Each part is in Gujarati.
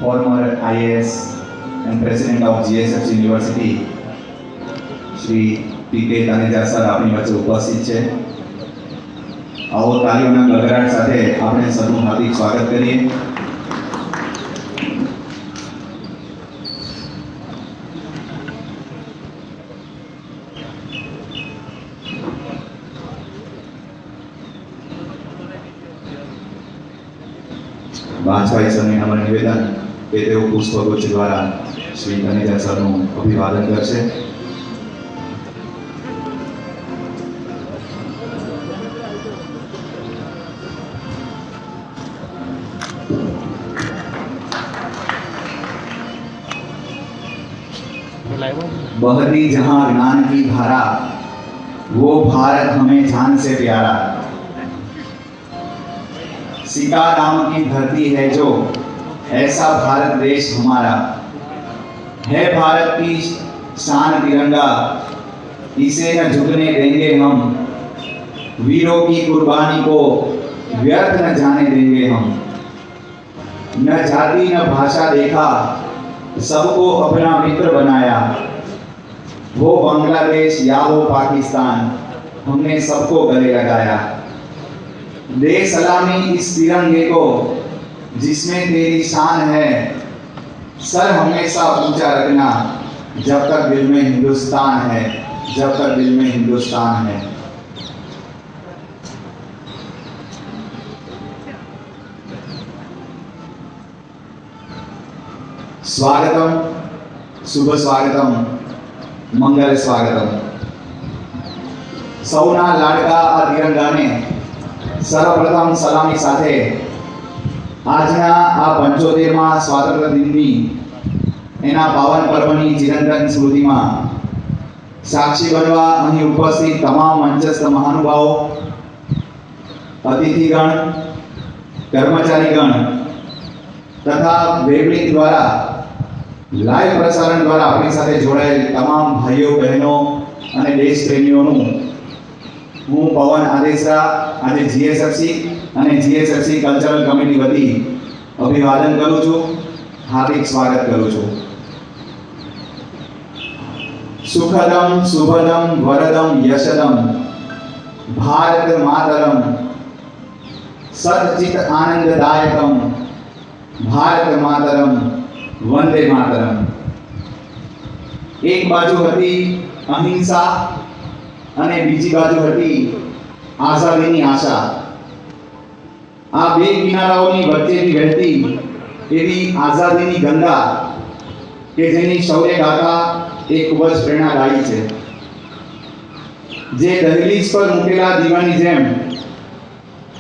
former IAS and president of GSFC University, Shri PK Taneja sir આપણી વચ્ચે ઉપસ્થિત છે. આવો તાળીઓના ગગડાટ સાથે આપણે સરનું હાર્દિક સ્વાગત કરીએ. વાંચવાય સરને અમારું નિવેદન કે તેઓ પુષ્પગુચ્છ દ્વારા શ્રી તાનેજા સરનું અભિવાદન કરશે. बहती जहां ज्ञान की धारा, वो भारत हमें जान से प्यारा. सीताराम की धरती है जो, ऐसा भारत देश हमारा. है भारत की शान तिरंगा, इसे न झुकने देंगे हम. वीरों की कुर्बानी को व्यर्थ न जाने देंगे हम. न जाति न भाषा देखा, सबको अपना मित्र बनाया. वो बांग्लादेश या वो पाकिस्तान, हमने सबको गले लगाया. दे सलामी इस तिरंगे को जिसमें तेरी शान है. सर हमेशा ऊंचा रखना, जब तक दिल में हिंदुस्तान है, जब तक दिल में हिंदुस्तान है. स्वागतम, शुभ स्वागतम, મંગલ સ્વાગતમ. સૌના લાડકા આ તિરંગાને સર્વપ્રથમ સલામી સાથે આજના આ 75મા સ્વાતંત્ર્ય દિનની એના પાવન પર્વની ચિરંતન સ્મૃતિમાં સાક્ષી બનવા અહીં ઉપસ્થિત તમામ મંચસ્થ મહાનુભાવો, અતિથિગણ, કર્મચારીગણ તથા વેબલિંક દ્વારા લાઈવ પ્રસારણ દ્વારા આપણી સાથે જોડાયેલ તમામ ભાઈઓ બહેનો અને દેશ પ્રેમીઓનું હું પવન આદેસરા આજે જીએસએફસી અને જીએસએફસી કલ્ચરલ કમિટી વતી અભિવાદન કરું છું, હાર્દિક સ્વાગત કરું છું. સુખદમ શુભદમ વરદમ યશદમ ભારત માતરમ સચિત આનંદદાયકમ ભારત માતરમ વંદે માતરમ. એક બાજુ હતી અહિંસા અને બીજી બાજુ હતી આઝાદીની આશા. આ બે કિનારાઓની વચ્ચેથી વહેતી એવી આઝાદીની ગંગા કે જેની શૌર્ય ગાથા એ ખૂબ જ પ્રેરણાદાયી છે. જે દહલીજ પર મૂકેલા દીવાની જેમ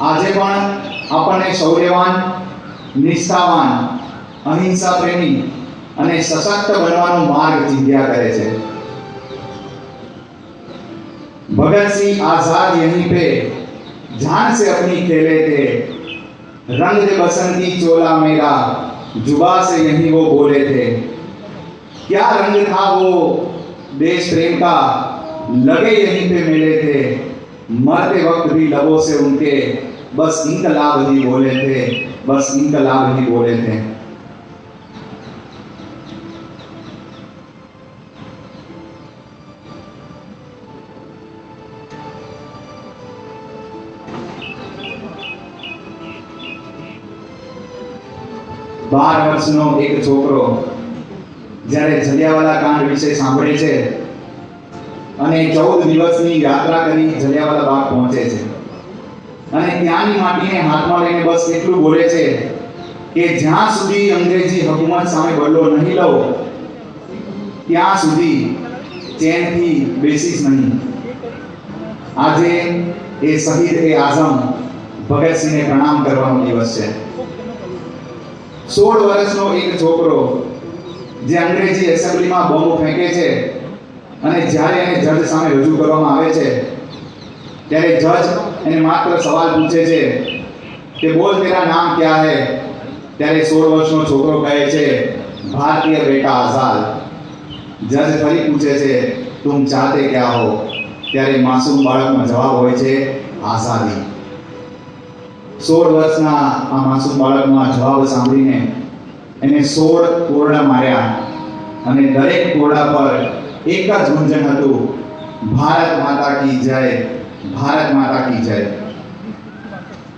આજે પણ આપણને શૌર્યવાન, નિષ્ઠાવાન, અહિંસા પ્રેમી અને સશક્ત બનવાનો માર્ગ ચીંધ્યા કરે છે. भगत सिंह आजाद यहीं पे जान से अपनी खेले थे. रंग दे बसंती चोला मेरा, जुबा से यहीं वो बोले थे. क्या रंग था वो देश प्रेम का, लगे यहीं पे मिले थे. मरते वक्त भी लबों से उनके बस इंकलाब ही बोले थे, बस इंकलाब ही बोले थे. बार वर्षનો એક છોકરો જ્યારે જલિયાવાલા કાંડ વિશે સાંભળે છે અને 14 દિવસની યાત્રા કરી જલિયાવાલા બાગ પહોંચે છે અને ત્યાંની માટીને હાથમાં લઈને બસ એટલું બોલે છે કે જ્યાં સુધી અંગ્રેજી હુકુમત સામે બદલો નહીં લઉં ત્યાં સુધી ચેનથી બેસીશ નહીં. આજે એ શહીદ એ આઝમ ભગતસિંહને પ્રણામ કરવાનો દિવસ છે. 16 વર્ષનો એક છોકરો જે અંગ્રેજી એસેમ્બલીમાં બોમ્બ ફેંકે છે અને જ્યારે એને જજ સામે રજૂ કરવામાં આવે છે ત્યારે જજ એને માત્ર સવાલ પૂછે છે કે બોલ તેરા નામ क्या है. ત્યારે 16 વર્ષનો છોકરો કહે છે ભારતીય બેટા આઝાદ. જજ ફરી પૂછે છે तुम चाहते क्या हो. ત્યારે માસૂમ બાળકનો જવાબ હોય છે આઝાદી. 16 વર્ષના આ માસૂમ બાળકનો આ જવાબ સાંભળીને એને 16 કોરડા માર્યા અને દરેક કોરડા પર એક જ ગુંજન હતું, ભારત માતા કી જય, ભારત માતા કી જય.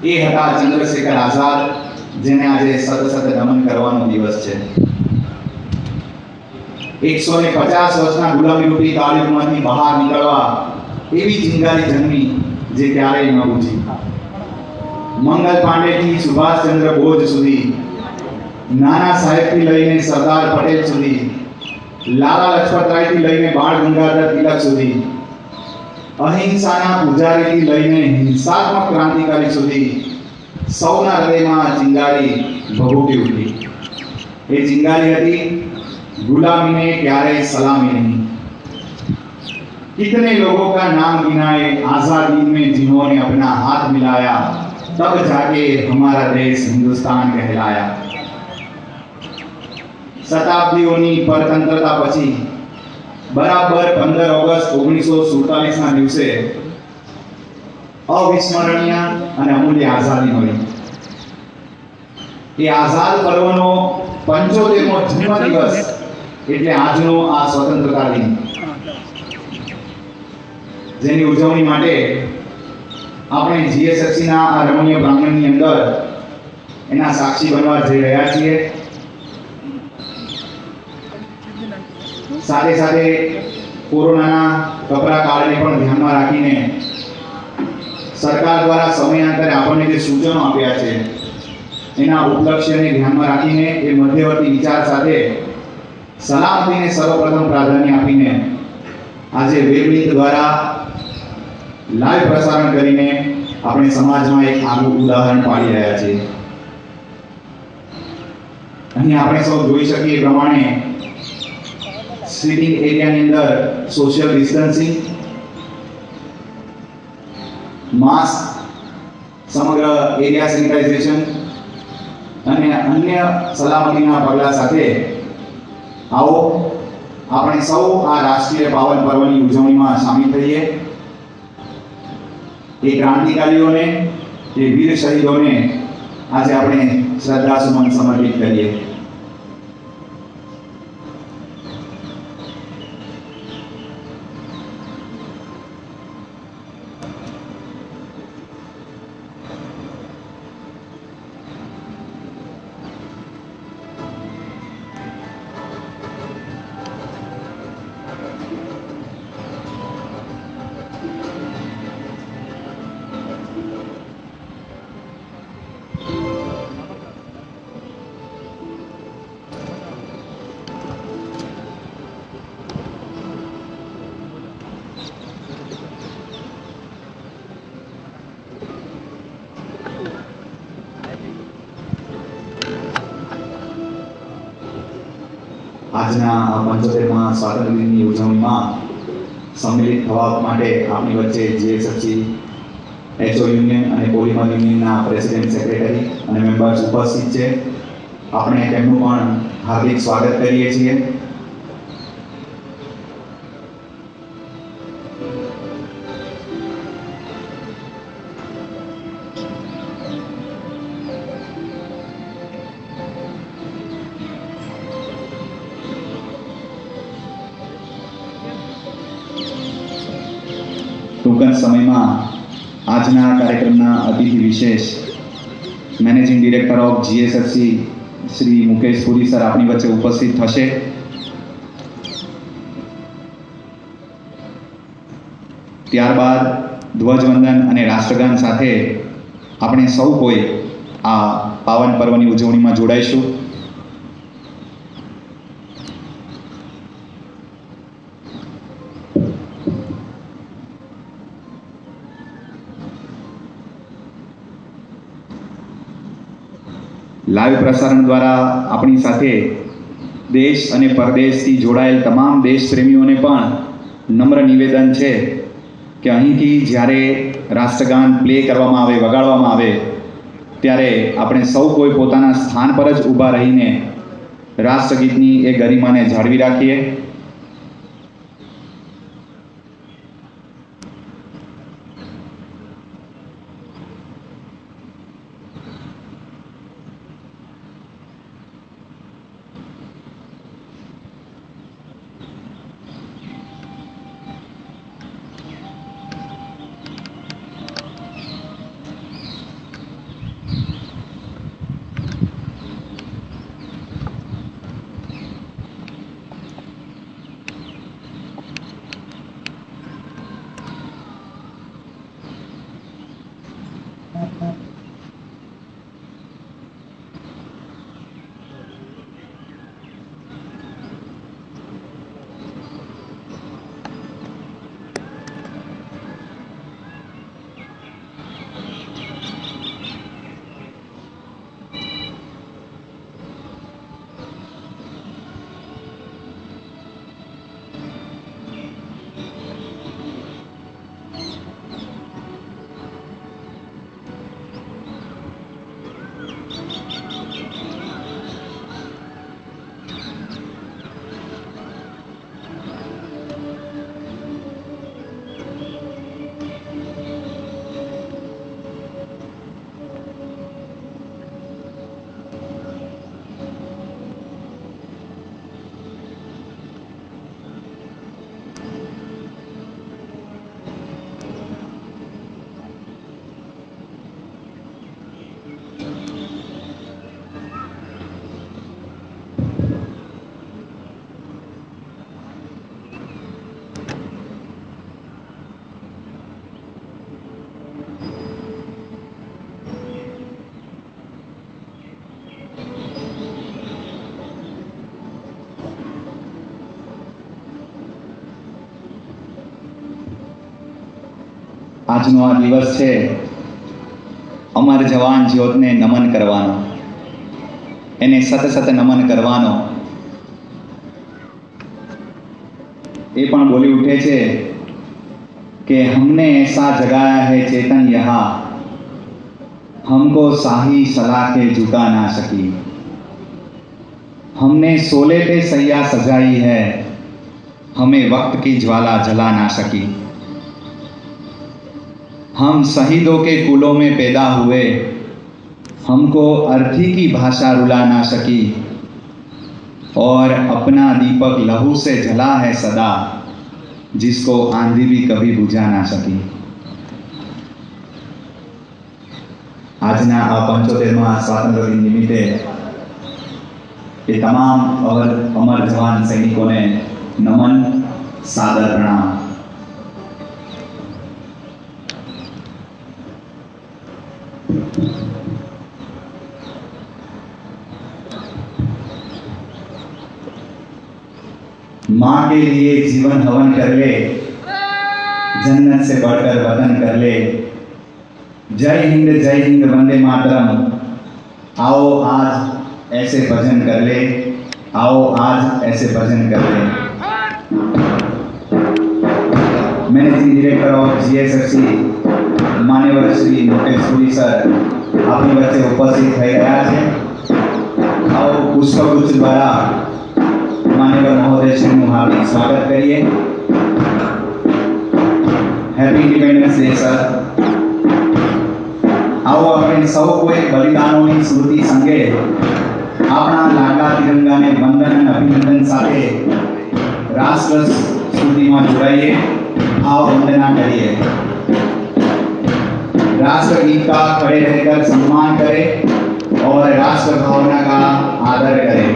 એ હતા ચંદ્રશેખર આઝાદ, જેને આજે સતત નમન કરવાનો દિવસ છે. 150 વર્ષના ગુલામી રૂપી કાળયુગમાંથી બહાર નીકળવા એવી ચિંગારી જન્મી જે ક્યારેય ન બુઝી. મંગલ પાંડેથી સુભાષચંદ્ર બોઝ સુધી, નાના સાહેબથી લઈને સરદાર પટેલ સુધી, લાલા લજપતરાયથી લઈને બાળ ગંગાધર તિલક સુધી, અહિંસાના પૂજારીથી લઈને હિંસાત્મક ક્રાંતિકારી સુધી સૌના હૃદયમાં ચિંગારી ભભૂકી ઉઠી. એ ચિંગારી હતી, गुलामी ने क्यारे सलामी नहीं. कितने लोगों का नाम गिनाए आजादी में जिन्होंने अपना हाथ मिलाया, तब जाके हमारा देश हिंदुस्तान कहलाया. शताब्दीओनी परतंत्रता પછી બરાબર 15 ઓગસ્ટ 1947 ના દિવસે અવિસ્મરણીય અને અમૂલ્ય આઝાદી મળી. એ આઝાદ પર્વનો 75મો જન્મદિવસ એટલે આજનો આ સ્વતંત્રતા દિન, જેની ઉજવણી માટે આપણે જીએસએફસી ના આ રમણીય પ્રાંગણની અંદર એના સાક્ષી બનવા જઈ રહ્યા છીએ. સાથે સાથે કોરોનાના કપરા કાળને પણ ધ્યાનમાં રાખીને સરકાર દ્વારા સમયાંતરે આપણને જે સૂચનો આપ્યા છે એના ઉપલક્ષ્યને ધ્યાનમાં રાખીને એ મધ્યવર્તી વિચાર સાથે સલામતીને સર્વપ્રથમ પ્રાધાન્ય આપીને આજે વેબ લિંક દ્વારા લાઈવ પ્રસારણ કરીને આપણે સમાજમાં એક આગવું ઉદાહરણ પાડી રહ્યા છીએ. અહીં આપણે સૌ જોઈ શકીએ એ પ્રમાણે સિટિંગ એરિયાની અંદર સોશિયલ ડિસ્ટન્સિંગ, માસ્ક, સમગ્ર એરિયા સેનિટાઇઝેશન અને અન્ય સલામતીના પગલાં સાથે આવો આપણે સૌ આ રાષ્ટ્રીય પાવન પર્વની ઉજવણીમાં સામેલ થઈએ. એ ક્રાંતિકારીઓને, એ વીર શહીદોને આજે આપણે શ્રદ્ધાસુમન સમર્પિત કરીએ. આજના 75મા સ્વાતંત્ર્ય દિનની ઉજવણીમાં સંમેલિત થવા માટે આપણી વચ્ચે જીએસએફસી, એચઓ યુનિયન અને પોલિમર યુનિયનના પ્રેસિડેન્ટ, સેક્રેટરી અને મેમ્બર્સ ઉપસ્થિત છે. આપણે તેમનું પણ હાર્દિક સ્વાગત કરીએ છીએ. ટૂંક જ સમયમાં આજના કાર્યક્રમના અતિથિ વિશેષ managing director of GSFC Shri Mukesh Puri sir આપણી વચ્ચે ઉપસ્થિત થશે. ત્યારબાદ ધ્વજવંદન અને રાષ્ટ્રગાન સાથે આપણે સૌ કોઈ આ પાવન પર્વની ઉજવણીમાં જોડાઈશું. લાઈવ પ્રસારણ દ્વારા આપણી સાથે દેશ અને પરદેશથી જોડાયેલ તમામ દેશપ્રેમીઓને પણ નમ્ર નિવેદન છે કે અહીંથી જ્યારે રાષ્ટ્રગાન પ્લે કરવામાં આવે, વગાડવામાં આવે, ત્યારે આપણે સૌ કોઈ પોતાના સ્થાન પર જ ઊભા રહીને રાષ્ટ્રગીતની એ ગરિમાને જાળવી રાખીએ. આજનો આ દિવસ છે અમર જવાન જ્યોતને નમન કરવાનો, એને સતત નમન કરવાનો। એ પણ બોલી ઉઠે છે कि हमने ऐसा जगाया है चेतन यहाँ, हमको शाही सलाखे झुका ना सकी। हमने सोले पे सैया सजाई है, हमें वक्त की ज्वाला जला ना सकी। हम शहीदों के कुलों में पैदा हुए, हमको अर्थी की भाषा रुला ना सकी। और अपना दीपक लहू से जला है सदा, जिसको आंधी भी कभी बुझा ना सकी। આજના આ 75મા સ્વાતંત્ર્ય દિન નિમિત્તે એ તમામ અમર જવાન સૈનિકોને નમન, સાદર પ્રણામ। माँ के लिए जीवन हवन कर ले, जन्नत से बढ़कर वतन कर ले। जय हिंद वंदे मातरम। आओ आज ऐसे भजन कर ले, आओ आज ऐसे भजन कर ले। मैनेजिंग डायरेक्टर ऑफ GSFC मान्यवर श्री मुकेश पुरी सर આપની વચ્ચે ઉપસ્થિત થઈ રહ્યા છે। आओ પુષ્પગુચ્છ દ્વારા मान्यवर महोदय श्रीનું हार्दिक स्वागत करिए। Happy independence day sir. आओ આપણે સૌ કોઈ બલિદાનોની સ્મૃતિ સંગે આપણા લાડલા તિરંગાને વંદન અને અભિનંદન સાથે રાષ્ટ્ર સ્મૃતિમાં જોડાઈએ। आओ वंदना करिए। राष्ट्र गीत का खड़े रहकर सम्मान करें और राष्ट्र भावना का आदर करें।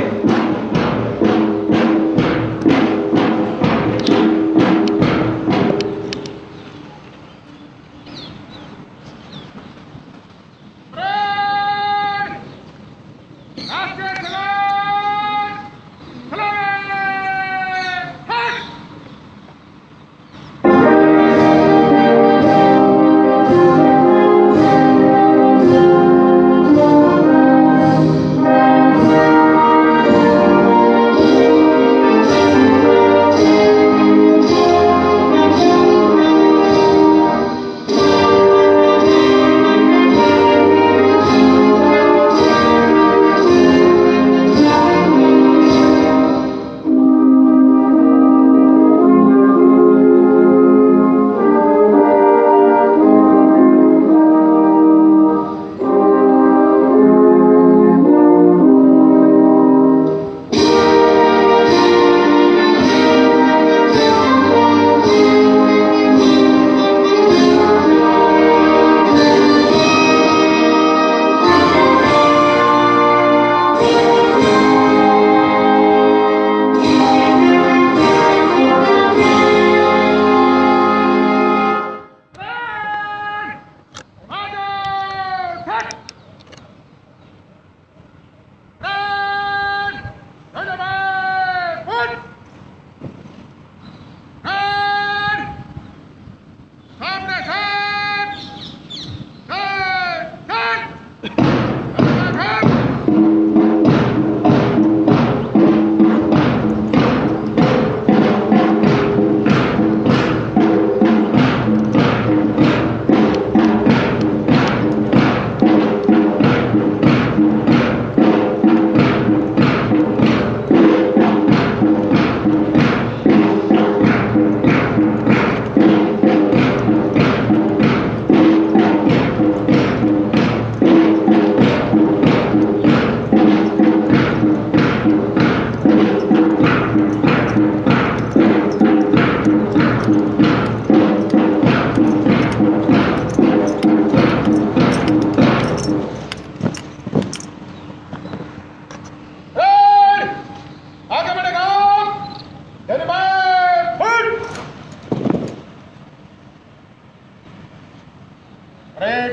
परेड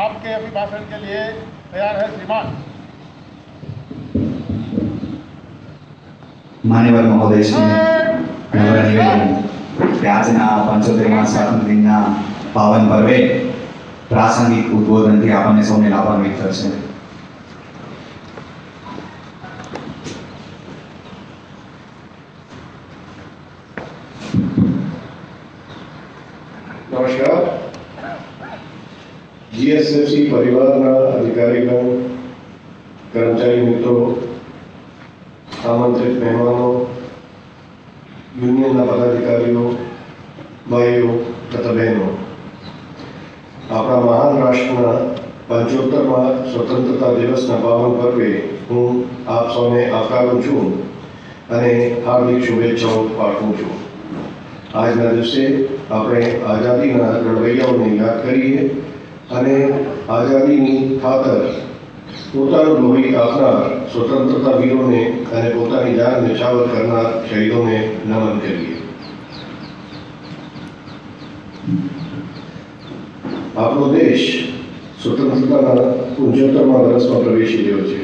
आपके अभिभाषण के लिए तैयार है श्रीमान। मान्यवर महोदय श्री આજના 75મા સ્વાતંત્ર્ય દિનના પાવન પર્વે પ્રાસંગિક ઉદ્બોધનથી આપણને સૌને લાભાન્વિત થશે. નમસ્કાર. જીએસએફસી પરિવારના અધિકારીગણ, કર્મચારી મિત્રો, આમંત્રિત મહેમાનો, યુનિયનના પદાધિકારીઓ, ભાઈઓ તથા બહેનો, આપણા મહાન રાષ્ટ્રના 75મા સ્વતંત્રતા દિવસના પાવન પર્વે હું આપ સૌને આવકારું છું અને હાર્દિક શુભેચ્છાઓ પાઠવું છું. આજના દિવસે આપણે આઝાદીના લડવૈયાઓને યાદ કરીએ અને આઝાદીની ખાતર પોતાનું લોહી આપનાર સ્વતંત્રતા વીરોને અને પોતાની જાન ન્યોછાવર કરનાર શહીદોને નમન કરીએ. આપણો દેશ સ્વતંત્રતાના 75મા વર્ષમાં પ્રવેશી રહ્યો છે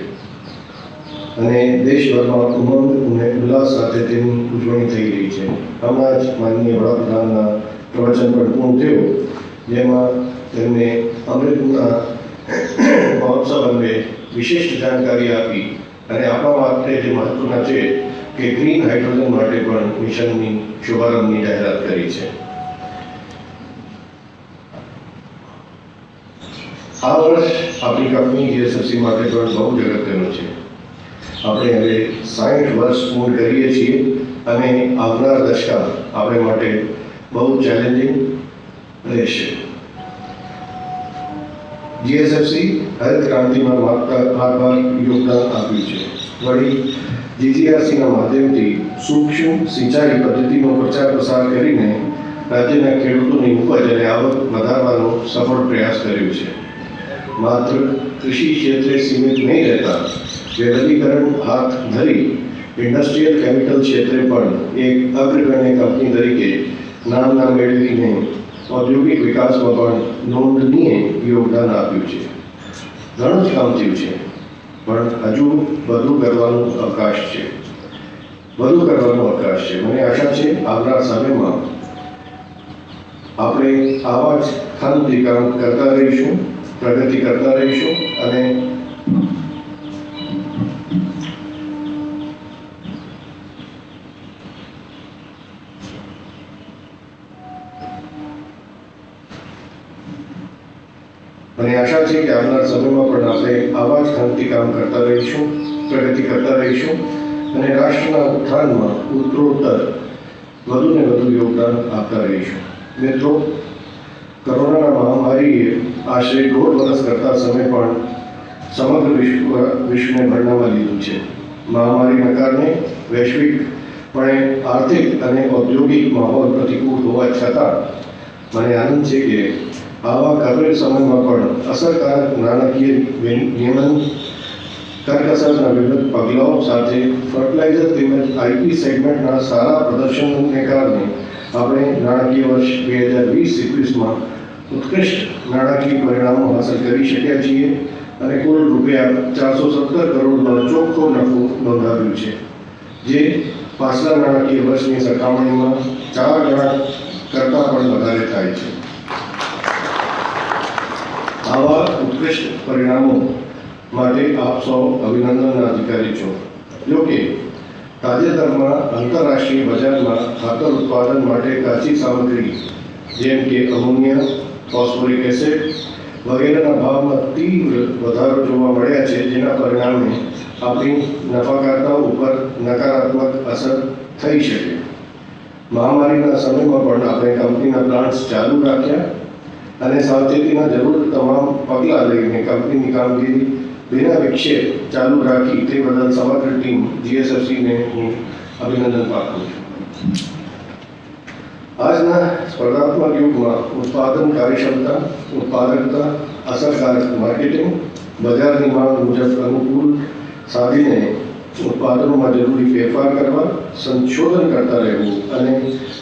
અને દેશભરમાં ઉમંગ અને ઉલ્લાસ સાથે તેની ઉજવણી થઈ રહી છે. હમણાં જ માનનીય વડાપ્રધાનના પ્રવચન પણ પૂર્ણ થયું, જેમાં તેમને અમૃતના મહોત્સવ અંગે વિશિષ્ટ જાણકારી આપી અને આપણા માટે જે મહત્વના છે કે ગ્રીન હાઇડ્રોજન માટે પણ મિશનની શુભારંભની જાહેરાત કરી છે. આ વર્ષ આપણી કંપની જીએસએફસી માટે પણ બહુ જ અગત્યનું છે. આપણે હવે 60 વર્ષ પૂર્ણ કરીએ છીએ અને આવનાર દશકા આપણે માટે બહુ ચેલેન્જિંગ રહેશે. જીએસએફસી હરિત ક્રાંતિમાં માગબાર યોગદાન આપ્યું છે. વળી જીજીઆરસીના માધ્યમથી સૂક્ષ્મ સિંચાઈ પદ્ધતિનો પ્રચાર પ્રસાર કરીને રાજ્યના ખેડૂતોની ઉપજ અને આવક વધારવાનો સફળ પ્રયાસ કર્યો છે. માત્ર કૃષિ ક્ષેત્રે સીમિત નહીં રહેતા વૈવિધ્યકરણ હાથ ધરી ઇન્ડસ્ટ્રીયલ કેમિકલ ક્ષેત્રે પણ એક અગ્રગણ્ય કંપની તરીકે નામના મેળવીને ઔદ્યોગિક વિકાસમાં પણ નોંધનીય યોગદાન આપ્યું છે. ઘણું જ કામ થયું છે, પણ હજુ વધુ કરવાનો અવકાશ છે. મને આશા છે આવનાર સમયમાં આપણે આવા જ ખંતથી કામ કરતા રહીશું, પ્રગતિ કરતા રહીશું અને આશા છે કે આવનાર સમયમાં પણ આપણે આવા જ ખંતથી કામ કરતા રહીશું, પ્રગતિ કરતા રહીશું અને રાષ્ટ્રના ઉત્થાનમાં ઉત્તરોત્તર વધુને વધુ યોગદાન આપતા રહીશું. મિત્રો, કોરોનાના મહામારીએ આશરે 1.5 વર્ષ કરતા સમય પણ સમગ્ર વિશ્વને ભરડામાં લીધું છે. મહામારીના કારણે વૈશ્વિકપણે આર્થિક અને ઔદ્યોગિક માહોલ પ્રતિકૂળ હોવા છતાં મને આનંદ છે કે આવા કઠોર સમયમાં પણ અસરકારક નાણાકીય નિયમન, કરકસરના વિવિધ પગલાઓ સાથે ફર્ટિલાઇઝર તેમજ આઈપી સેગમેન્ટના સારા પ્રદર્શનને કારણે આપણે નાણાકીય વર્ષ 2020-21માં ઉત્કૃષ્ટ નાણાકીય પરિણામો હાંસલ કરી શક્યા છીએ અને કુલ ₹417 કરોડનો ચોખ્ખો નફો નોંધાવ્યો છે, જે પાછલા નાણાકીય વર્ષની સરખામણીમાં 4 ગણા કરતાં પણ વધારે થાય છે. આવા ઉત્કૃષ્ટ પરિણામો માટે આપ સૌ અભિનંદનના અધિકારી છો. જોકે તાજેતરમાં આંતરરાષ્ટ્રીય બજારમાં ખાતર ઉત્પાદન માટે કાચી સામગ્રી જેમ કે અમોનિયા, ફોસ્ફોરિક એસિડ વગેરેના ભાવમાં તીવ્ર વધારો જોવા મળ્યા છે, જેના પરિણામે આપણી નફાકારતા ઉપર નકારાત્મક અસર થઈ શકે. મહામારીના સમયમાં પણ આપણે કંપનીના પ્લાન્ટ્સ ચાલુ રાખ્યા અને સાવચેતીના જરૂર તમામ પગલાં લઈને કંપનીની કામગીરી વિના વિક્ષેપ ચાલુ રાખી તે બદલ સમગ્ર ટીમ જીએસએફસીને હું અભિનંદન પાઠવું છું. આજના સ્પર્ધાત્મક યુગમાં ઉત્પાદન કાર્યક્ષમતા, ઉત્પાદકતા, અસરકારક માર્કેટિંગ, બજારની માંગ મુજબ અનુકૂળ સાધીને ઉત્પાદનોમાં જરૂરી ફેરફાર કરવા, સંશોધન કરતા રહેવું અને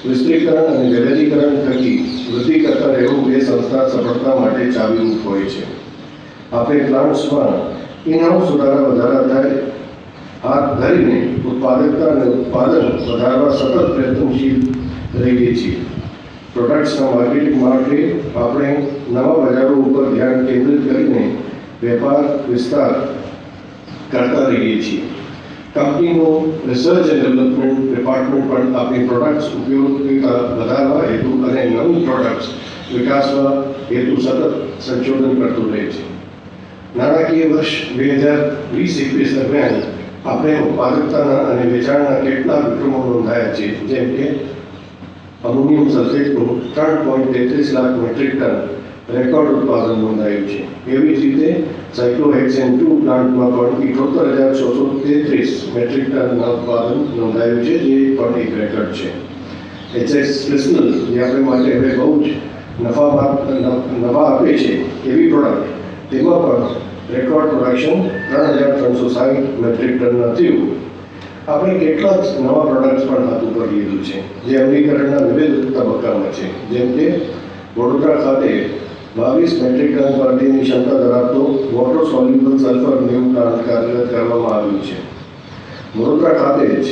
વિસ્તરીકરણ અને જલદીકરણ થકી વૃદ્ધિ કરતા રહેવું એ સંસ્થા સફળતા માટે ચાવીરૂપ હોય છે. આપણે પ્લાન્ટ્સમાં ઇનહાઉસ વધારા થાય હાથ ધરીને ઉત્પાદકતા અને ઉત્પાદન વધારવા સતત પ્રયત્નશીલ રહીએ છીએ. પ્રોડક્ટ્સના માર્કેટિંગ માટે આપણે નવા બજારો ઉપર ધ્યાન કેન્દ્રિત કરીને વેપાર વિસ્તાર કરતા રહીએ છીએ. કંપનીનું રિસર્ચ એન્ડ ડેવલપમેન્ટ ડિપાર્ટમેન્ટ પણ આપણી પ્રોડક્ટ્સ ઉપયોગિતા વધારવા હેતુ અને નવી પ્રોડક્ટ્સ વિકાસવા હેતુ સતત સંશોધન કરતું રહે છે. નાણાકીય વર્ષ 2020-21 દરમિયાન આપણે ઉત્પાદકતાના અને વેચાણના કેટલાક વિક્રમો નોંધાયા છે, જેમ કે અમોનિયમ સલ્ફેટનું 3.33 લાખ મેટ્રિક ટન રેકોર્ડ ઉત્પાદન નોંધાયું છે. એવી જ રીતે સાયક્લોહેક્સેન 2 પ્લાન્ટમાં પણ 78,633 મેટ્રિક ટનના ઉત્પાદન નોંધાયું છે, જે પણ એક રેકોર્ડ છે. એચએસ ક્રિસ્ટલ, જે આપણે માટે હવે બહુ જ નફા આપે છે એવી પ્રોડક્ટ, તેમાં પણ રેકોર્ડ પ્રોડક્શન 3,360 મેટ્રિક ટનના થયું. આપણે કેટલા જ નવા પ્રોડક્ટ્સ પણ હાથ ઉપર લીધું છે, જે અમલીકરણના વિવિધ તબક્કામાં છે. જેમ કે વડોદરા ખાતે 22 મેટ્રિક ટન પર ડેની ક્ષમતા ધરાવતો water soluble sulphur new plant કાર્યરત કરવામાં આવ્યું છે. વડોદરા ખાતે જ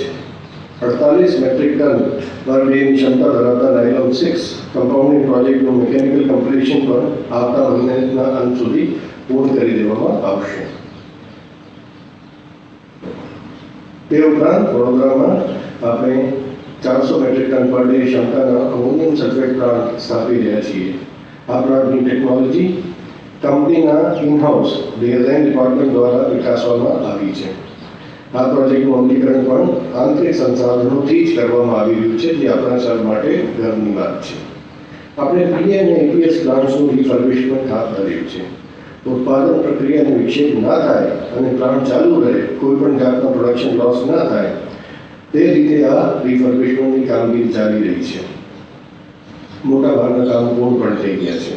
48 મેટ્રિક ટન પર ડેની ક્ષમતા ધરાવતા નાયલોન 6 કમ્પાઉન્ડિંગ પ્રોજેક્ટનું મિકેનિકલ કમ્પ્લીશન પણ આવતા મહિનાના અંત સુધી પૂર્ણ કરી દેવામાં આવશે. તે ઉપરાંત વડોદરામાં આપણે 400 મેટ્રિક ટન પર ડે ક્ષમતાના અમોનિયમ સલ્ફેટ પ્લાન્ટ સ્થાપી રહ્યા છીએ. આ પ્લાન્ટની ટેકનોલોજી કંપનીના ઇનહાઉસ ડિઝાઇન ડિપાર્ટમેન્ટ દ્વારા વિકસાવવામાં આવી છે. આ પ્રોજેક્ટનું અમલીકરણ પણ આંતરિક સંસાધનોથી જ કરવામાં આવી રહ્યું છે, જે આપણા શહેર માટે ગર્વની વાત છે. આપણે પીએ અને એપીએસ પ્લાન્ટ્સનું રિફર્બિશમેન્ટ હાથ ધર્યું છે. ઉત્પાદન પ્રક્રિયાનો વિક્ષેપ ના થાય અને પ્લાન્ટ ચાલુ રહે, કોઈ પણ જાતનો પ્રોડક્શન લોસ ના થાય, તે રીતે આ રિફર્બિશમેન્ટની કામગીરી ચાલી રહી છે. મોટા ભાગના કામ પૂર્ણ પણ થઈ ગયા છે.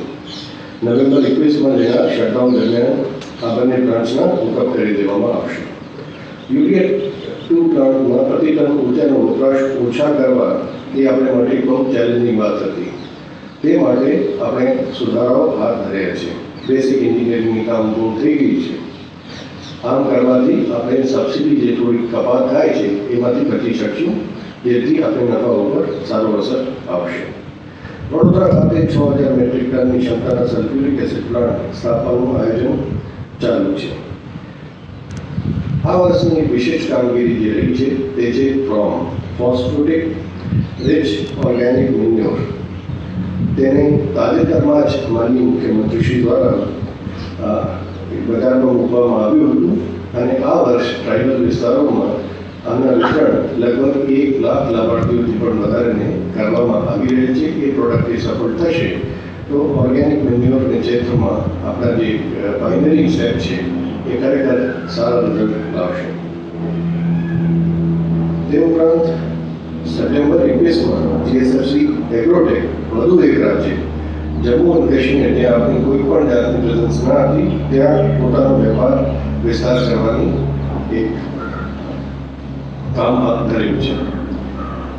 નવેમ્બર 21માં લેનાર શટડાઉન દરમિયાન આ બંને પ્લાન્ટ્સના હુકઅપ કરી દેવામાં આવશે. યુરિયા 2 પ્લાન્ટમાં પ્રતિ ટન ઉર્જાનો વપરાશ ઓછા કરવા એ આપણે માટે બહુ ચેલેન્જિંગ વાત હતી. તે માટે આપણે સુધારાઓ હાથ ધર્યા છે. બેસિક એન્જિનિયરિંગની કામ પૂર્ણ થઈ ગઈ છે. આમ કરવાથી આપણે સબસિડી જે થોડી કપાત થાય છે એમાંથી બચી શકશું, જેથી આપણે નફા ઉપર સારો અસર આવશે. વડોદરા ખાતે 6,000 મેટ્રિક ટનની ક્ષમતાના સલ્ફ્યુરિક એસિડ પ્લાન્ટ સ્થાપવાનું આયોજન ચાલુ છે. આ વર્ષની વિશેષ કામગીરી જે રહી છે તે છે ફ્રોમ ફોસ્ફેટિક રિચ ઓર્ગેનિક મેન્યોર. તેને તાજેતરમાં જ માનનીય મુખ્યમંત્રી શ્રી દ્વારા બજારમાં મૂકવામાં આવ્યું હતું અને આ વર્ષ ટ્રાઇબલ વિસ્તારોમાં આના વિતરણ લગભગ 1 લાખ લાભાર્થીઓથી પણ વધારેને કરવામાં આવી રહી છે. એ પ્રોડક્ટ એ સફળ થશે તો ઓર્ગેનિક મેન્યુઅરના ક્ષેત્રમાં આપણા જે પાયનરી સ્ટેપ છે એ ખરેખર સારા રિઝલ્ટ લાવશે. તે ઉપરાંત સપ્ટેમ્બર 21માં જીએસએફસી એગ્રોટેક વધુ એક રાજ્ય જમ્મુ અને કાશ્મીર, જ્યાં આપણી કોઈ પણ જાતની પ્રેઝન્સ ના હતી, ત્યાં પોતાનો વેપાર વિસ્તાર કરવાની એક કામ હાથ ધર્યું છે.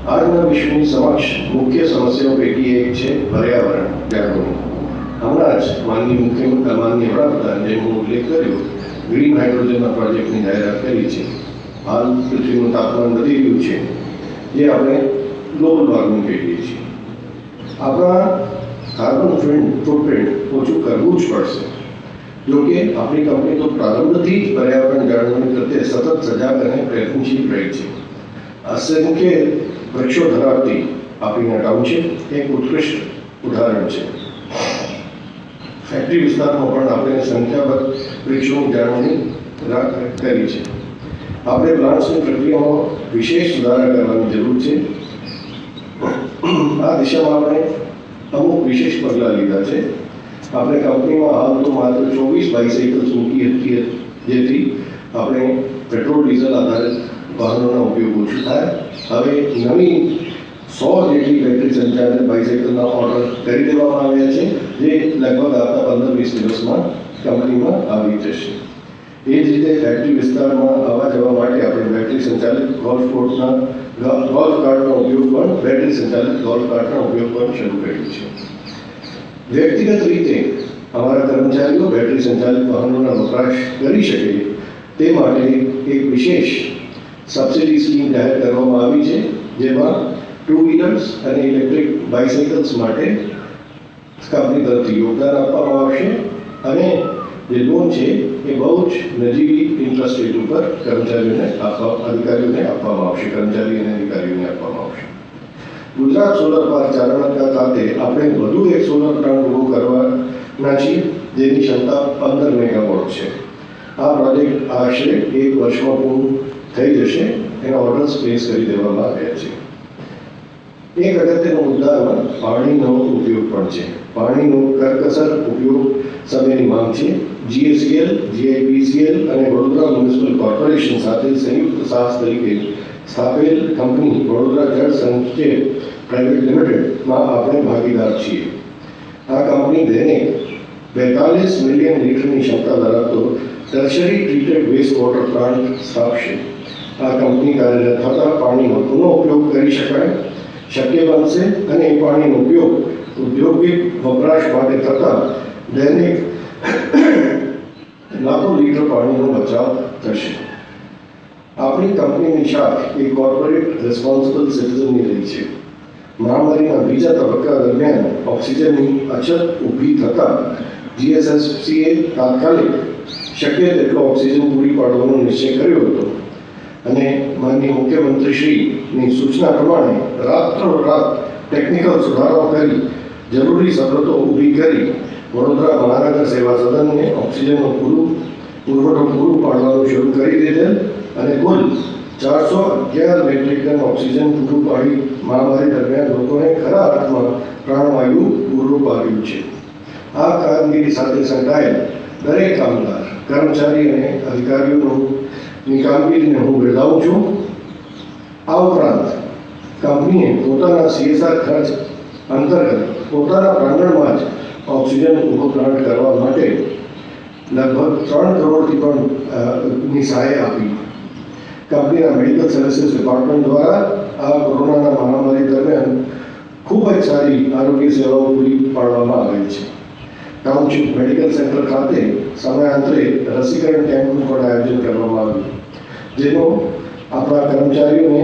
આજના વિશ્વની સમક્ષ મુખ્ય સમસ્યાઓ પૈકી એક છે પર્યાવરણ જાળવણી. હમણાં જ માનનીય વડાપ્રધાન, જેમ હું ઉલ્લેખ કર્યો, ગ્રીન હાઇડ્રોજનના પ્રોજેક્ટની જાહેરાત કરી છે. હાલ પૃથ્વીનું તાપમાન વધી રહ્યું છે, જે આપણે ગ્લોબલ વોર્મિંગ કહીએ છીએ. આપણા કાર્બન ફૂટપ્રિન્ટ ઓછું કરવું જ પડશે. જોકે આપણી કંપની તો પ્રારંભથી જ પર્યાવરણ જાળવણી પ્રત્યે સતત સજાગ અને પ્રયત્નશીલ રહી છે. અસંખ્ય વૃક્ષો ધરાવતી આપણી ટાઉનશીપ એક ઉત્કૃષ્ટ ઉદાહરણ છે. ફેક્ટરી વિસ્તારમાં પણ આપણે સંખ્યાબંધ વૃક્ષોની જાળવણી કરી છે. આપણે પ્લાન્ટ્સની પ્રક્રિયામાં વિશેષ સુધારા કરવાની જરૂર છે. આ દિશામાં આપણે અમુક વિશેષ પગલાં લીધા છે. આપણે કંપનીમાં હાલ તો માત્ર 24 બાયસાઇકલ્સ મૂકી હતી, જેથી આપણે પેટ્રોલ ડીઝલ આધારિત વાહનોનો ઉપયોગ ઓછો થાય. હવે નવી 100 જેટલી બેટરી સંચાલિત બાયસાઇકલના ઓર્ડર કરી દેવામાં આવ્યા છે, જે લગભગ આવતા 15-20 દિવસમાં કંપનીમાં આવી જશે. એ જ રીતે ફેક્ટરી વિસ્તારમાં આવવા જવા માટે આપણે બેટરી સંચાલિત ગોલ્ફ કાર્ટનો ઉપયોગ પણ બેટરી સંચાલિત ગોલ્ફ કાર્ટનો ઉપયોગ પણ શરૂ કર્યો છે. વ્યક્તિગત રીતે અમારા કર્મચારીઓ બેટરી સંચાલિત વાહનોના વપરાશ કરી શકે તે માટે એક વિશેષ સબસિડી સ્કીમ જાહેર કરવામાં આવી છે, જેમાં ટુ વ્હીલર્સ અને ઇલેક્ટ્રિક બાઇસાઇકલ્સ માટે કંપની તરફથી યોગદાન આપવામાં આવશે અને જે લોન છે એ બહુ જ નજીવી ઇન્ટરેસ્ટ રેટ ઉપર અધિકારીઓને આપવામાં આવશે. કર્મચારી અને અધિકારીઓને આપવામાં આવશે. ગુજરાત સોલર પાર્ક ચારણકા ખાતે આપણે વધુ એક સોલર પ્લાન્ટ ઊભો કરવાના છીએ, જેની ક્ષમતા 15 મેગાવોટ છે. આ પ્રોજેક્ટ આશરે 1 વર્ષમાં પૂર્ણ થઈ જશે. એના ઓર્ડર્સ પ્લેસ કરી દેવામાં આવ્યા છે. એક અગત્યનો મુદ્દામાં પાણીનો ઉપયોગ પણ છે. પાણીનો કરકસર ઉપયોગ સમયની માંગ છે. GSEL, GIPCL અને વડોદરા મ્યુનિસિપલ કોર્પોરેશન સાથે સંયુક્ત સાહસ તરીકે સ્થાપેલ કંપની વડોદરા જળ સંચય પ્રાઇવેટ લિમિટેડમાં આપણે ભાગીદાર છીએ. આ કંપની દૈનિક 42 મિલિયન લીટરની ક્ષમતા ધરાવતો tertiary treated waste water plant સ્થાપશે. આ કંપની કાર્યરત થતાં પાણીનો પુનઃ ઉપયોગ કરી શક્ય બનશે અને એ પાણીનો ઉપયોગ ઔદ્યોગિક વપરાશ માટે થતાં દૈનિક લાખો લીટર પાણીનો બચાવ થશે. આપણી કંપનીની શાખ એ કોર્પોરેટ રિસ્પોન્સિબલ સિટીઝનની રહી છે. મહામારીના બીજા તબક્કા દરમિયાન ઓક્સિજનની અછત ઊભી થતાં GSFCએ તાત્કાલિક શક્ય તેટલો ઓક્સિજન પૂરી પાડવાનો નિશ્ચય કર્યો હતો અને માનનીય મુખ્યમંત્રીશ્રીની સૂચના પ્રમાણે રાત્રોરાત ટેકનિકલ સુધારાઓ કરી જરૂરી સવલતો ઊભી કરી વડોદરા મહાનગર સેવા સદનને ઓક્સિજનનો પુરવઠો પૂરું પાડવાનું શરૂ કરી દીધેલ અને કુલ 411 મેટ્રિક ટન ઓક્સિજન પૂરું પાડી મહામારી દરમિયાન લોકોને ખરા અર્થમાં પ્રાણવાયુ પૂરું પાડ્યું છે. આ કામગીરી સાથે સંકળાયેલ દરેક કામદાર, કર્મચારી અને અધિકારીઓની કામગીરીને હું બિરદાવું છું. આ ઉપરાંત કંપનીએ પોતાના CSR ખર્ચ અંતર્ગત પોતાના પ્રાંગણમાં જ ઓક્સિજન ઊભો પ્લાન્ટ કરવા માટે લગભગ 3 કરોડથી પણ ની સહાય આપી. કંપનીના મેડિકલ સર્વિસીસ ડિપાર્ટમેન્ટ દ્વારા આ કોરોનાના મહામારી દરમિયાન ખૂબ જ સારી આરોગ્ય સેવાઓ પૂરી પાડવામાં આવેલ છે. ટાઉનશીપ મેડિકલ સેન્ટર ખાતે સમયાંતરે રસીકરણ કેમ્પનું પણ આયોજન કરવામાં આવ્યું, જેનો આપણા કર્મચારીઓને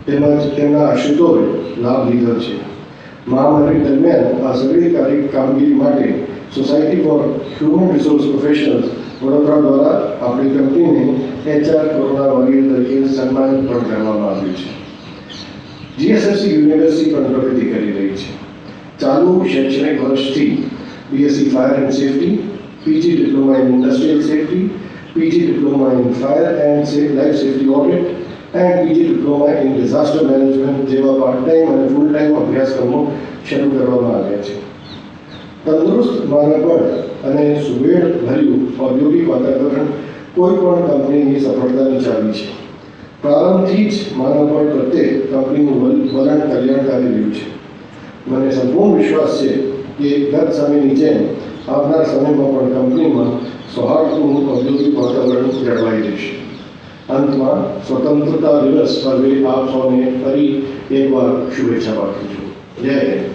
તેમજ તેમના આશ્રિતોએ લાભ લીધો છે. મહામારી દરમિયાન આ સઘળી કામગીરી માટે society for human resource professionals Vadodara દ્વારા આપણી કંપનીને HR કોરોના વોરિયર તરીકે સન્માનિત પણ કરવામાં આવ્યું છે. GSFC યુનિવર્સિટી પણ પ્રગતિ કરી રહી છે. ચાલુ શૈક્ષણિક વર્ષથી BSc fire and safety, PG diploma in industrial safety, PG diploma in fire and life safety audit and PG diploma in disaster management જેવા પાર્ટ ટાઈમ અને ફૂલ ટાઈમ અભ્યાસક્રમો શરૂ કરવામાં આવ્યા છે. તંદુરસ્ત માનવબળ અને સુમેળભર્યું ઔદ્યોગિક વાતાવરણ કોઈ પણ કંપનીની સફળતાની ચાવી છે. પ્રારંભથી જ માનવબળ પ્રત્યે કંપનીનું વલણ કલ્યાણકારી રહ્યું છે. મને સંપૂર્ણ વિશ્વાસ છે કે ગત સમયની જેમ આવનાર સમયમાં પણ કંપનીમાં સૌહાર્દપૂર્ણ ઔદ્યોગિક વાતાવરણ જળવાઈ રહેશે. અંતમાં સ્વતંત્રતા દિવસ પર્વે આપ સૌને ફરી એકવાર શુભેચ્છા પાઠવું છું. જય હિન્દ.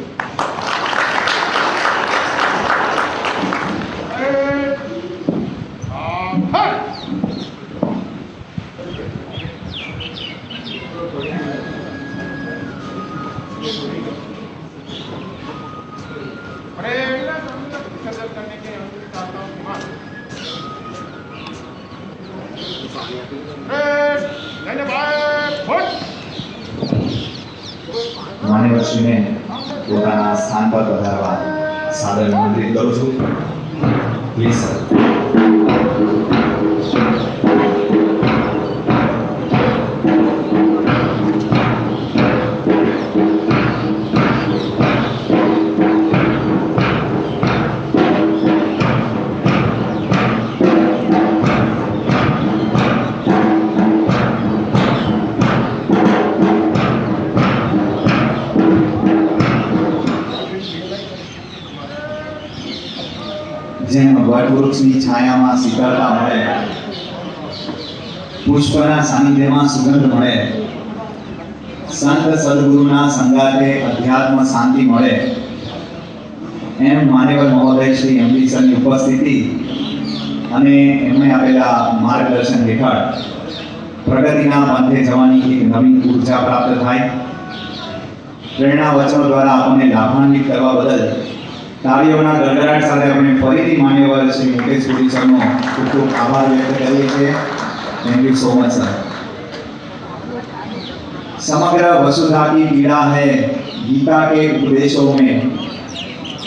માન્યવરશ્રીને પોતાના સ્થાન પર પધારવા સાદર નિમંત્રિત કરું છું. Please sir. જેમ વટવૃક્ષની છાયામાં શીતળતા મળે, પુષ્પના સાનિધ્યમાં સુગંધ મળે, સંત સદગુરુના સંગાતે અધ્યાત્મ શાંતિ મળે, એમ માન્યવર મહોદય શ્રી MD સરની ઉપસ્થિતિ અને એમણે આપેલા માર્ગદર્શન હેઠળ પ્રગતિના પંથે જવાની એક નવીન ઉર્જા પ્રાપ્ત થાય પ્રેરણા વચનો દ્વારા આપણને લાભાન્વિત કરવા બદલ તાળીઓના ગડગડાટ સાથે આપણે ફરીથી માન્યવર શ્રી મુકેશ પુરી સરનો ખૂબ ખૂબ આભાર વ્યક્ત કરીએ છીએ. Thank you so much sir. समग्र वसुधा की पीड़ा है गीता के उपदेशों में,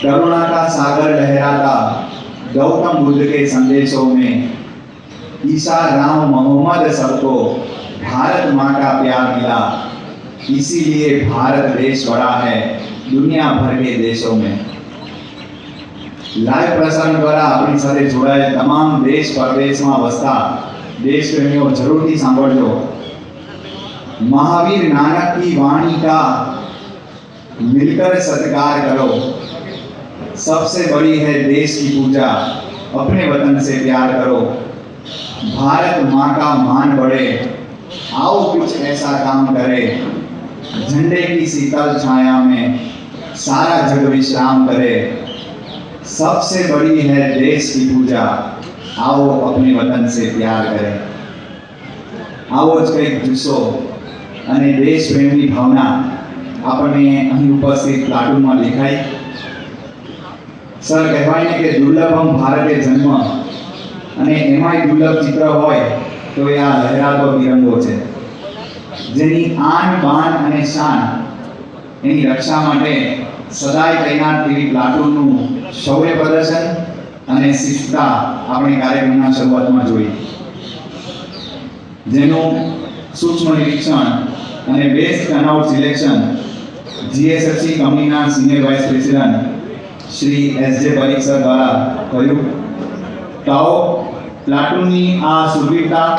करुणा का सागर लहराता गौतम बुद्ध के संदेशों में, ईसा राम मोहम्मद सबको भारत माँ का प्यार मिला, इसीलिए भारत देश बड़ा है दुनिया भर के देशों में. लाइव प्रसारण द्वारा अपनी સાથે જોડાયેલ તમામ દેશ પરદેશમાં વસતા देश प्रेमियों जरूरથી સાંભળજો. महावीर नानक की वाणी का मिलकर सत्कार करो. सबसे बड़ी है देश की पूजा, अपने वतन से प्यार करो. भारत माँ का मान बढ़े, आओ कुछ ऐसा काम करे. झंडे की शीतल छाया में सारा जग विश्राम करे. सबसे बड़ी है देश की पूजा, आओ अपने वतन से प्यार करें. આવો જ કંઈક જુસ્સો અને દેશ પ્રેમની ભાવના આપણને અહીં ઉપસ્થિત પ્લાટૂનમાં દેખાય. સર કહેવાય ને કે દુર્લભમ ભારતે જન્મ, અને એમાંય દુર્લભ ચિત્ર હોય તો એ આ લહેરાતો તિરંગો છે, જેની આન બાન અને શાન એની રક્ષા માટે સદાય તૈનાત એવી પ્લાટૂનનું શૌર્ય પ્રદર્શન અને શિસ્તતા આપણે કાર્યક્રમના શરૂઆતમાં જોઈ, જેનું સૂક્ષ્મ નિરીક્ષણ અને બેસ્ટ ટર્નઆઉટ સિલેક્શન જીએસએફસી કંપનીના senior vice president Shri SJ Parikh sir દ્વારા કર્યું. તો પ્લાટૂનની આ સુરવીરતા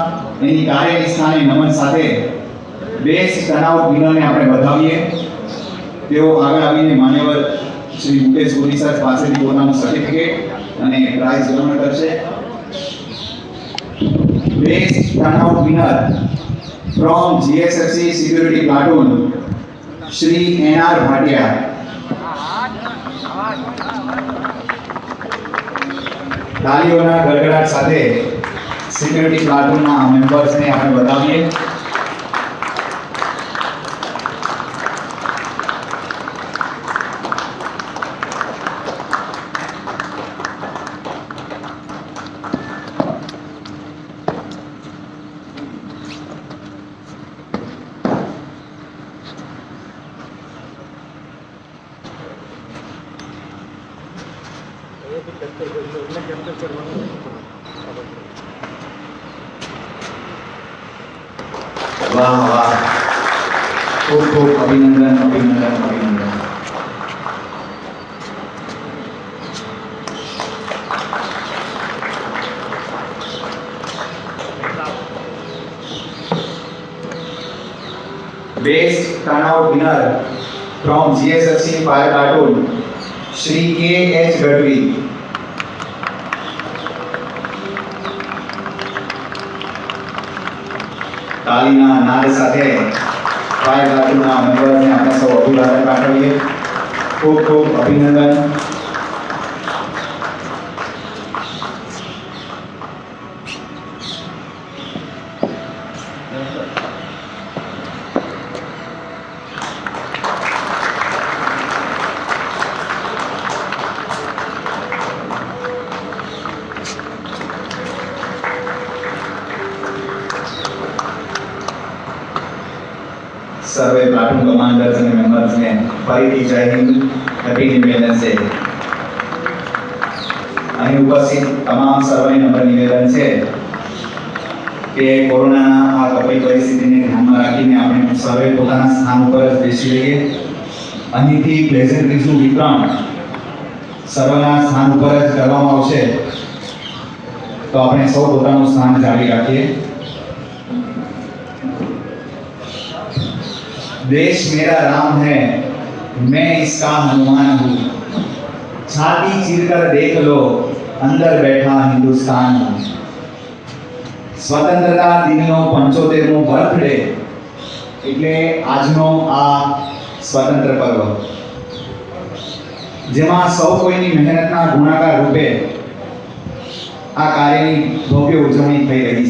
એની કાર્યનિષ્ઠાને નમન સાથે બેસ્ટ ટર્નઆઉટ વિનરને આપણે વધાવીએ. તેઓ આગળ આવીને માન્યવર શ્રી મુકેશ પુરી સર પાસેથી પોતાનું સર્ટિફિકેટ અને પ્રાઇઝ ગ્રહણ કરશે. Best turnout winner from GSFC Security Platoon, Shri N.R. Bhatia. તાળીઓના ગડગડાટ સાથે સિક્યુરિટી પ્લાટૂનના મેમ્બર્સને આપણે બતાવીએ. વાહ વાહ, ખૂબ ખૂબ અભિનંદન અભિનંદન અભિનંદન. Best turnout winner from GSFC fire platoon Shri KH Gadhvi. તાલીના નાદ સાથે ફાયર પ્લાટૂનના મેમ્બરને આપણે સૌ અભિવાદન પાઠવીએ. ખૂબ ખૂબ અભિનંદન. સર્વે પ્લાટૂન કમાન્ડર્સ અને મેમ્બર્સને ફરીથી જય હિન્દ, હેપી ઇન્ડિપેન્ડન્સ ડે. અહીં ઉપસ્થિત તમામ સર્વે નમ્ર નિવેદન છે કે કોરોનાના આ કપરી પરિસ્થિતિને ધ્યાનમાં રાખીને આપણે સર્વે પોતાના સ્થાન ઉપર જ બેસી રહીએ. અહીંથી પ્લેઝન્ટ્રીઝનું વિતરણ સર્વના સ્થાન ઉપર જ કરવામાં આવશે, તો આપણે સૌ પોતાનું સ્થાન જાળવી રાખીએ. देश मेरा राम है, मैं इसका हनुमान हूँ. छाती चीरकर देख लो, अंदर बैठा हिंदुस्तान हूँ. स्वतंत्रता दिनનો 75મો બર્થડે એટલે આજનો આ સ્વતંત્ર પર્વ, જેમાં સૌ કોઈની મહેનતના ગુણાકાર રૂપે આ કાર્યની ભવ્ય ઉજવણી થઈ રહી